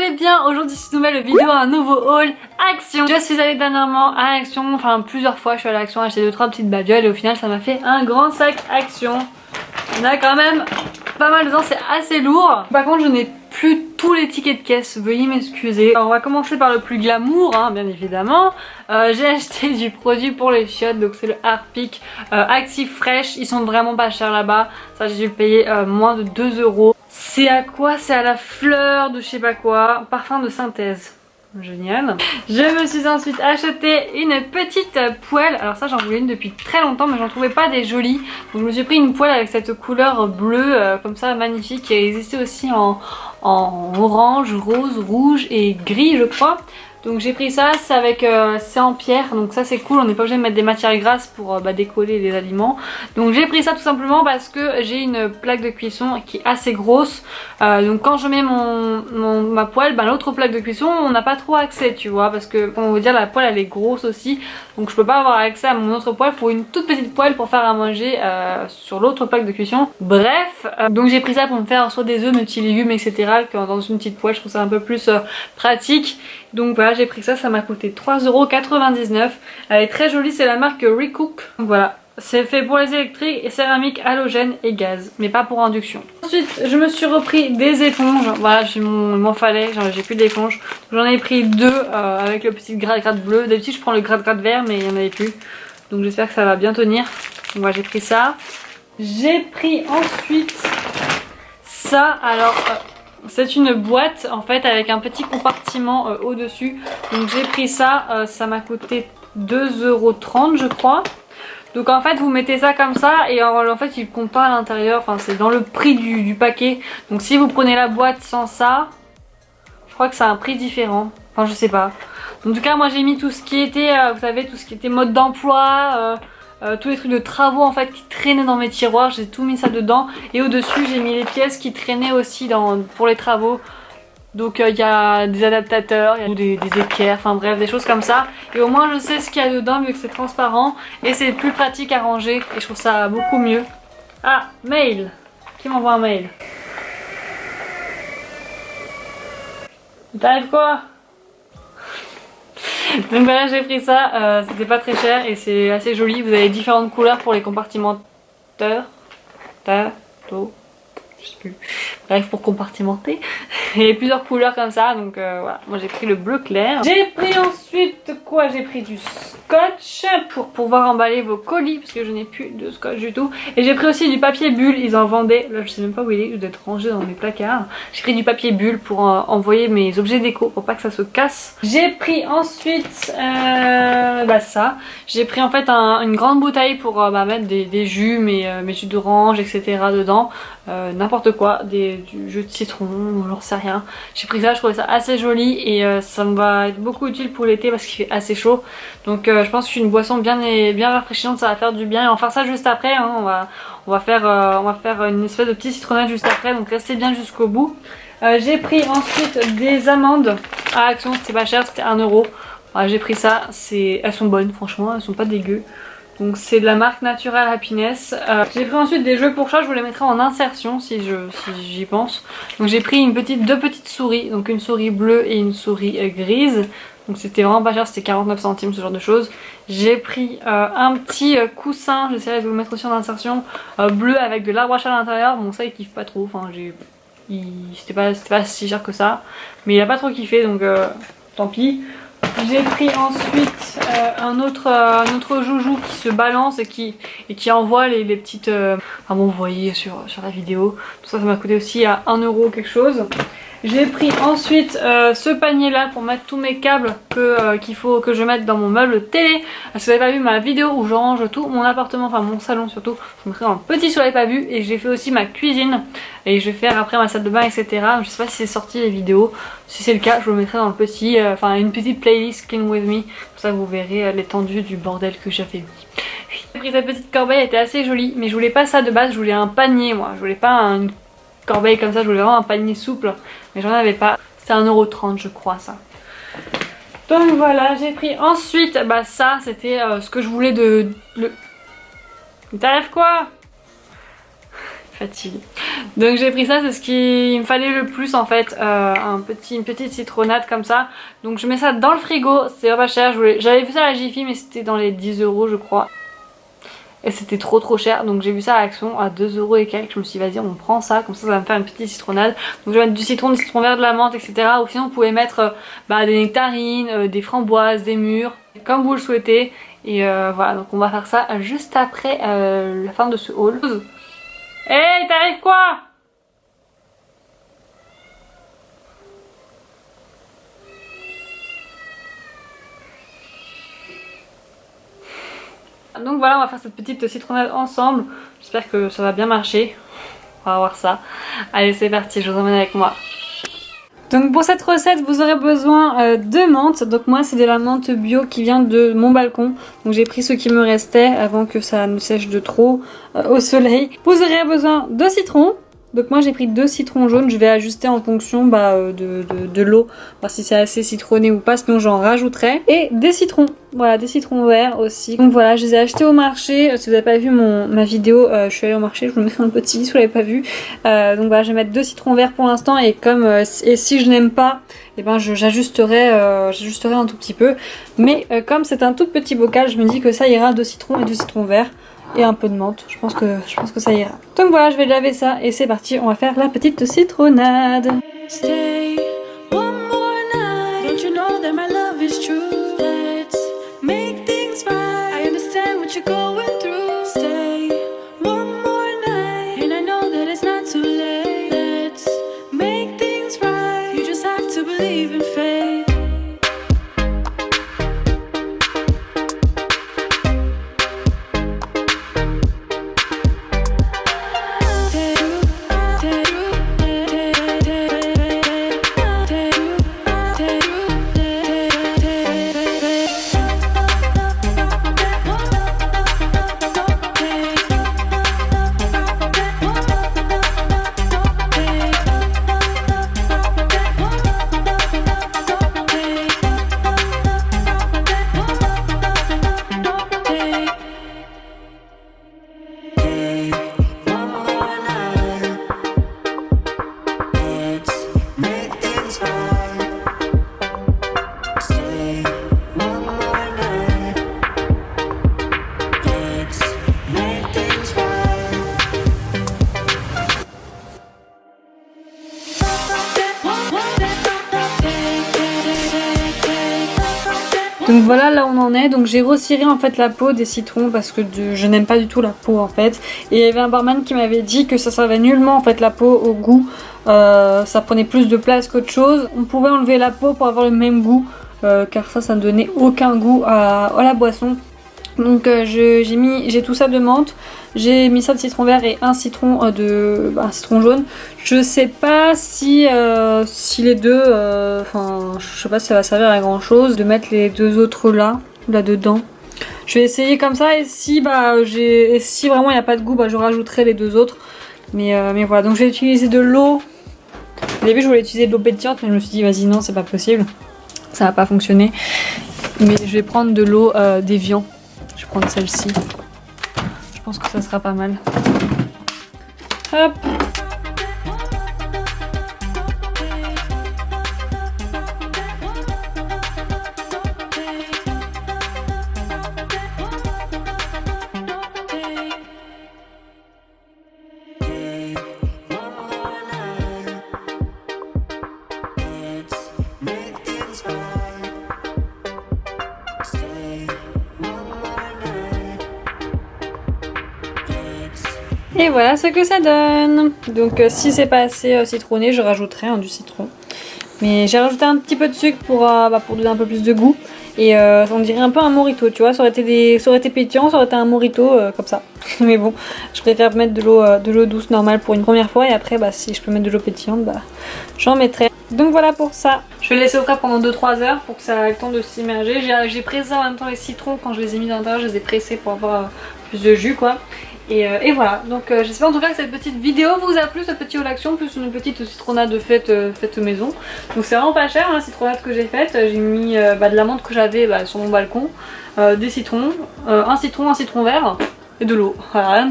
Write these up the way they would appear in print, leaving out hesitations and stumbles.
allez bien. Aujourd'hui c'est une nouvelle vidéo, un nouveau haul Action. Je suis allée dernièrement à Action, enfin plusieurs fois je suis allée à Action acheter 2-3 petites babioles et au final ça m'a fait un grand sac Action. On a quand même pas mal dedans, c'est assez lourd. Par contre je n'ai plus tous les tickets de caisse, veuillez m'excuser. On va commencer par le plus glamour, hein, bien évidemment. J'ai acheté du produit pour les chiottes, donc c'est le Harpic Active Fresh. Ils sont vraiment pas chers là-bas. Ça j'ai dû le payer moins de 2 €. C'est à quoi? C'est à la fleur de je sais pas quoi, parfum de synthèse. Génial. Je me suis ensuite acheté une petite poêle. Alors ça j'en voulais une depuis très longtemps mais j'en trouvais pas des jolies. Donc je me suis pris une poêle avec cette couleur bleue comme ça magnifique qui existait aussi en orange, rose, rouge et gris je crois. Donc j'ai pris ça, c'est avec c'est en pierre, donc ça c'est cool, on n'est pas obligé de mettre des matières grasses pour décoller les aliments. Donc j'ai pris ça tout simplement parce que j'ai une plaque de cuisson qui est assez grosse. Donc quand je mets ma poêle, l'autre plaque de cuisson on n'a pas trop accès tu vois, parce que comme on veut dire la poêle elle est grosse aussi. Donc je peux pas avoir accès à mon autre poêle, il faut une toute petite poêle pour faire à manger sur l'autre plaque de cuisson. Bref, donc j'ai pris ça pour me faire soit des œufs, mes petits légumes etc. Dans une petite poêle, je trouve ça un peu plus pratique. Donc voilà, j'ai pris ça, ça m'a coûté 3,99 €. Elle est très jolie, c'est la marque Recook. Donc voilà, c'est fait pour les électriques et céramique, halogène et gaz, mais pas pour induction. Ensuite, je me suis repris des éponges. Voilà, il m'en fallait, j'ai plus d'éponges. J'en ai pris deux avec le petit gratte-gratte bleu. D'habitude, je prends le gratte-gratte vert, mais il n'y en avait plus. Donc j'espère que ça va bien tenir. Donc voilà, j'ai pris ça. J'ai pris ensuite ça, alors... c'est une boîte en fait avec un petit compartiment au dessus. Donc j'ai pris ça, ça m'a coûté 2,30 € je crois. Donc en fait vous mettez ça comme ça et en fait il compte pas à l'intérieur, enfin c'est dans le prix du paquet. Donc si vous prenez la boîte sans ça, je crois que c'est un prix différent. Enfin je sais pas. En tout cas moi j'ai mis tout ce qui était, vous savez, tout ce qui était mode d'emploi, tous les trucs de travaux en fait qui traînaient dans mes tiroirs, j'ai tout mis ça dedans. Et au dessus j'ai mis les pièces qui traînaient aussi pour les travaux. Donc il y a des adaptateurs, il y a des équerres, enfin bref des choses comme ça. Et au moins je sais ce qu'il y a dedans vu que c'est transparent. Et c'est plus pratique à ranger et je trouve ça beaucoup mieux. Ah, mail. Qui m'envoie un mail? T'arrives quoi? Donc voilà, j'ai pris ça, c'était pas très cher et c'est assez joli. Vous avez différentes couleurs pour les compartimenteurs. Je sais plus. Bref, pour compartimenter. Il y a plusieurs couleurs comme ça, donc voilà. Moi j'ai pris le bleu clair. J'ai pris ensuite quoi? J'ai pris du scotch pour pouvoir emballer vos colis parce que je n'ai plus de scotch du tout. Et j'ai pris aussi du papier bulle, ils en vendaient. Là je sais même pas où il est, il doit être rangé dans mes placards. J'ai pris du papier bulle pour envoyer mes objets déco pour pas que ça se casse. J'ai pris ensuite ça. J'ai pris en fait une grande bouteille pour mettre des jus, mes jus d'orange etc. dedans. N'importe quoi, du jus de citron, j'en sais rien. J'ai pris ça, je trouvais ça assez joli et ça me va être beaucoup utile pour l'été parce qu'il fait assez chaud. Donc je pense que c'est une boisson bien rafraîchissante, ça va faire du bien. Et on va faire ça juste après, hein. on va faire une espèce de petit citronnade juste après, donc restez bien jusqu'au bout. J'ai pris ensuite des amandes à Action, c'était pas cher, c'était 1 €. Voilà, j'ai pris ça, elles sont bonnes franchement, elles sont pas dégueu. Donc c'est de la marque Natural Happiness. J'ai pris ensuite des jouets pour chat, je vous les mettrai en insertion si j'y pense. Donc j'ai pris deux petites souris, donc une souris bleue et une souris grise. Donc c'était vraiment pas cher, c'était 49 centimes ce genre de choses. J'ai pris un petit coussin, j'essaierai de vous le mettre aussi en insertion, bleu avec de l'arbre à chat à l'intérieur. Bon ça il kiffe pas trop, enfin c'était pas si cher que ça. Mais il a pas trop kiffé donc tant pis. J'ai pris ensuite un autre joujou qui se balance et qui envoie les petites... Enfin bon vous voyez sur la vidéo. Tout ça, ça m'a coûté aussi à 1 € quelque chose. J'ai pris ensuite ce panier là pour mettre tous mes câbles qu'il faut que je mette dans mon meuble télé. Si vous n'avez pas vu ma vidéo où je range tout mon appartement, enfin mon salon surtout, je vous mettrai en petit si vous l'avez pas vu. Et j'ai fait aussi ma cuisine et je vais faire après ma salle de bain etc. Je sais pas si c'est sorti les vidéos, si c'est le cas je vous le mettrai dans le petit, une petite playlist Clean With Me. Comme ça vous verrez l'étendue du bordel que j'avais mis. J'ai pris cette petite corbeille, elle était assez jolie mais je voulais pas ça de base, je voulais un panier moi, je voulais pas une corbeille comme ça, je voulais vraiment un panier souple mais j'en avais pas, c'était 1,30 € je crois ça. Donc voilà, j'ai pris ensuite ça, c'était ce que je voulais T'arrives quoi? fatigue. Donc j'ai pris ça, c'est ce qu'il me fallait le plus en fait, une petite citronnade comme ça. Donc je mets ça dans le frigo, c'est pas cher, j'avais vu ça à la Jiffy mais c'était dans les 10 € je crois. Et c'était trop cher, donc j'ai vu ça à Action à 2 € et quelques. Je me suis dit vas-y on prend ça, comme ça ça va me faire une petite citronnade. Donc je vais mettre du citron vert, de la menthe, etc. Ou sinon vous pouvez mettre des nectarines, des framboises, des mûres, comme vous le souhaitez. Et voilà, donc on va faire ça juste après la fin de ce haul. Hey, t'arrives quoi? Donc voilà, on va faire cette petite citronnade ensemble. J'espère que ça va bien marcher. On va voir ça. Allez, c'est parti, je vous emmène avec moi. Donc pour cette recette, vous aurez besoin de menthe. Donc moi, c'est de la menthe bio qui vient de mon balcon. Donc j'ai pris ce qui me restait avant que ça ne sèche de trop au soleil. Vous aurez besoin de citron. Donc moi j'ai pris 2 citrons jaunes, je vais ajuster en fonction de l'eau, voir si c'est assez citronné ou pas, sinon j'en rajouterai. Et des citrons, voilà, des citrons verts aussi. Donc voilà, je les ai achetés au marché. Si vous n'avez pas vu ma vidéo, je suis allée au marché, je vous mets un petit si vous l'avez pas vu. Donc voilà, je vais mettre 2 citrons verts pour l'instant et comme et si je n'aime pas, et ben j'ajusterai un tout petit peu. Mais comme c'est un tout petit bocal, je me dis que ça ira 2 citrons et 2 citrons verts. Et un peu de menthe, je pense que ça ira. Donc voilà, je vais laver ça et c'est parti, on va faire la petite citronnade. Stay one more night. Don't you know that my love is true? Let's make things right. I understand what you're going through. Stay one more night. And I know that it's not too late. Let's make things right. You just have to believe in fate. Donc voilà, là on en est. Donc j'ai retiré en fait la peau des citrons parce que je n'aime pas du tout la peau en fait. Et il y avait un barman qui m'avait dit que ça servait nullement en fait la peau au goût. Ça prenait plus de place qu'autre chose. On pouvait enlever la peau pour avoir le même goût car ça ne donnait aucun goût à la boisson. Donc j'ai tout ça de menthe, j'ai mis ça de citron vert et un citron jaune. Je sais pas si les deux, je sais pas si ça va servir à grand chose de mettre les deux autres là dedans. Je vais essayer comme ça et si vraiment il n'y a pas de goût, je rajouterai les deux autres. Mais voilà, donc je vais utiliser de l'eau. Au début je voulais utiliser de l'eau pétillante mais je me suis dit vas-y non c'est pas possible, ça va pas fonctionner. Mais je vais prendre de l'eau d'Evian. Je vais prendre celle-ci. Je pense que ça sera pas mal. Hop. Et voilà ce que ça donne. Donc si c'est pas assez citronné, je rajouterai du citron. Mais j'ai rajouté un petit peu de sucre pour donner un peu plus de goût. Et on dirait un peu un mojito, tu vois, ça aurait été pétillant, ça aurait été un mojito comme ça. Mais bon, je préfère mettre de l'eau douce normale pour une première fois. Et après, si je peux mettre de l'eau pétillante, j'en mettrai. Donc voilà pour ça. Je vais le laisser au frais pendant 2-3 heures pour que ça ait le temps de s'immerger. J'ai pressé en même temps les citrons quand je les ai mis dans l'intérieur, je les ai pressés pour avoir plus de jus quoi. Et voilà, donc j'espère en tout cas que cette petite vidéo vous a plu, ce petit haul action, plus une petite citronnade faite maison. Donc c'est vraiment pas cher la citronnade que j'ai faite. J'ai mis de la menthe que j'avais sur mon balcon, des citrons, un citron vert et de l'eau. Voilà, rien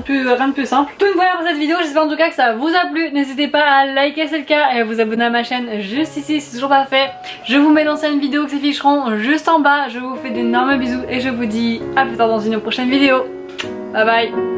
de plus simple. Donc voilà pour cette vidéo, j'espère en tout cas que ça vous a plu. N'hésitez pas à liker si c'est le cas et à vous abonner à ma chaîne juste ici si c'est toujours pas fait. Je vous mets d'anciennes vidéos qui s'afficheront juste en bas. Je vous fais d'énormes bisous et je vous dis à plus tard dans une prochaine vidéo. Bye bye.